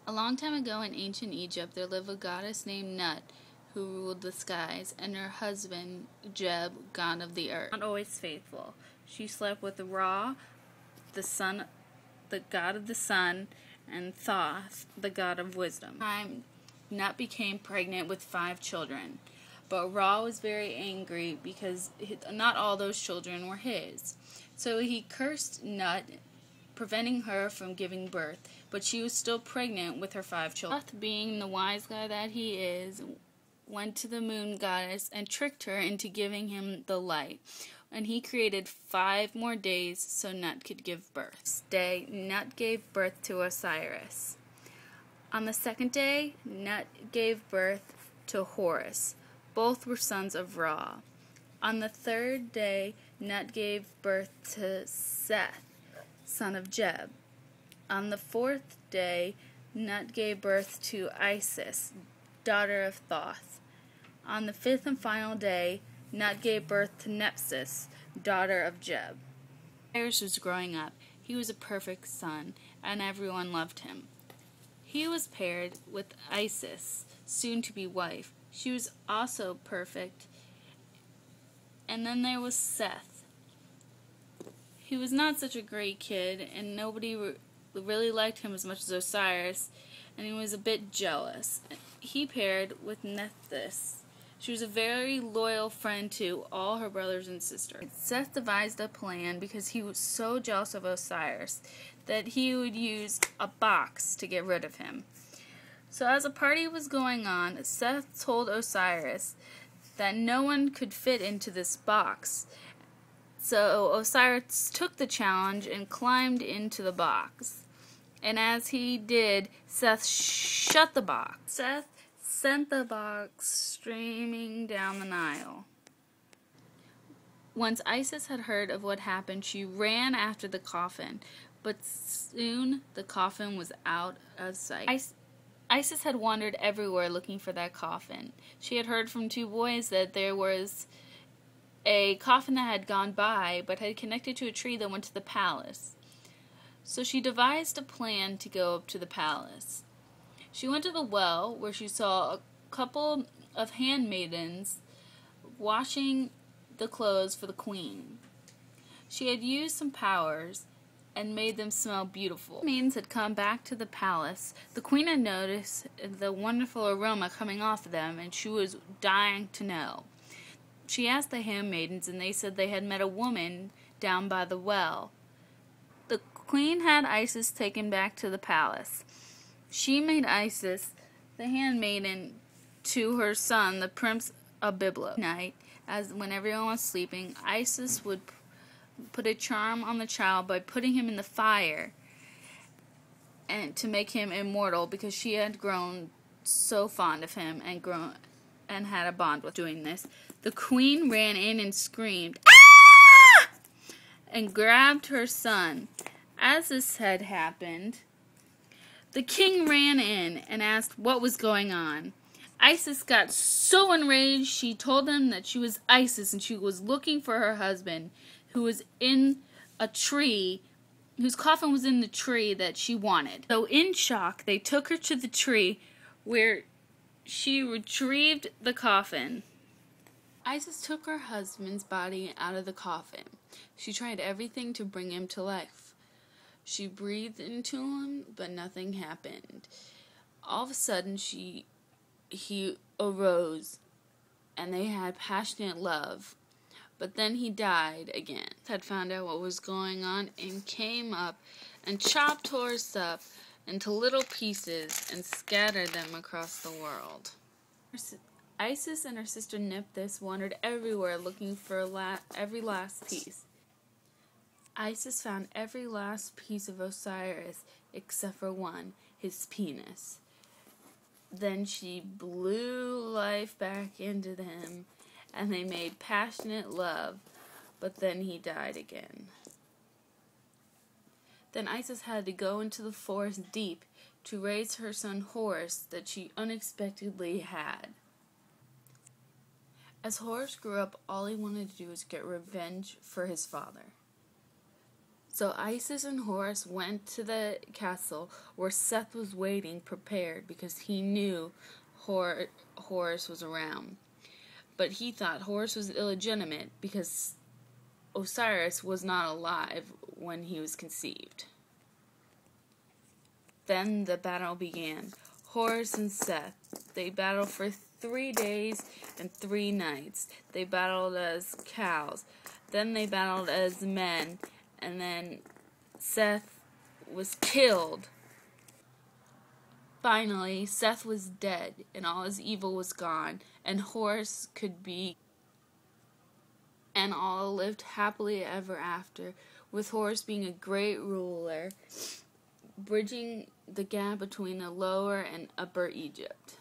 A long time ago in ancient Egypt, there lived a goddess named Nut who ruled the skies, and her husband, Jeb, god of the earth. Not always faithful. She slept with Ra, the god of the sun, and Thoth, the god of wisdom. Time, Nut became pregnant with 5 children, but Ra was very angry because not all those children were his. So he cursed Nut, preventing her from giving birth, but she was still pregnant with her 5 children. Thoth, being the wise guy that he is, went to the moon goddess and tricked her into giving him the light. And he created 5 more days so Nut could give birth. This day, Nut gave birth to Osiris. On the 2nd day, Nut gave birth to Horus. Both were sons of Ra. On the 3rd day, Nut gave birth to Seth, son of Jeb. On the 4th day, Nut gave birth to Isis, daughter of Thoth. On the 5th and final day, Nut gave birth to Nephthys, daughter of Jeb. Osiris was growing up. He was a perfect son, and everyone loved him. He was paired with Isis, soon-to-be wife. She was also perfect. And then there was Seth. He was not such a great kid, and nobody really liked him as much as Osiris, and he was a bit jealous. He paired with Nephthys. She was a very loyal friend to all her brothers and sisters. Seth devised a plan because he was so jealous of Osiris that he would use a box to get rid of him. So as a party was going on, Seth told Osiris that no one could fit into this box. So Osiris took the challenge and climbed into the box. And as he did, Seth shut the box. Seth sent the box streaming down the Nile. Once Isis had heard of what happened, she ran after the coffin, but soon the coffin was out of sight. Isis had wandered everywhere looking for that coffin. She had heard from 2 boys that there was a coffin that had gone by, but had connected to a tree that went to the palace. So she devised a plan to go up to the palace. She went to the well, where she saw a couple of handmaidens washing the clothes for the queen. She had used some powers and made them smell beautiful. The maidens had come back to the palace. The queen had noticed the wonderful aroma coming off of them, and she was dying to know. She asked the handmaidens, and they said they had met a woman down by the well. The queen had Isis taken back to the palace. She made Isis the handmaiden to her son, the Prince of Byblos. At night, when everyone was sleeping, Isis would put a charm on the child by putting him in the fire and to make him immortal, because she had grown so fond of him and had a bond with doing this. The queen ran in and screamed, "Ah!" and grabbed her son. As this had happened, the king ran in and asked what was going on. Isis got so enraged, she told him that she was Isis and she was looking for her husband, who was in a tree, whose coffin was in the tree that she wanted. So in shock, they took her to the tree where she retrieved the coffin. Isis took her husband's body out of the coffin. She tried everything to bring him to life. She breathed into him, but nothing happened. All of a sudden, he arose, and they had passionate love. But then he died again. Had found out what was going on and came up and chopped Horus up into little pieces and scattered them across the world. Isis and her sister Nephthys wandered everywhere looking for every last piece. Isis found every last piece of Osiris except for one, his penis. Then she blew life back into him, and they made passionate love, but then he died again. Then Isis had to go into the forest deep to raise her son Horus that she unexpectedly had. As Horus grew up, all he wanted to do was get revenge for his father. So Isis and Horus went to the castle where Seth was waiting, prepared, because he knew Horus was around. But he thought Horus was illegitimate because Osiris was not alive when he was conceived. Then the battle began. Horus and Seth, they battled for 3 days and 3 nights. They battled as cows. Then they battled as men. And then Seth was killed. Finally, Seth was dead, and all his evil was gone, and Horus could be, and all lived happily ever after, with Horus being a great ruler, bridging the gap between the lower and upper Egypt.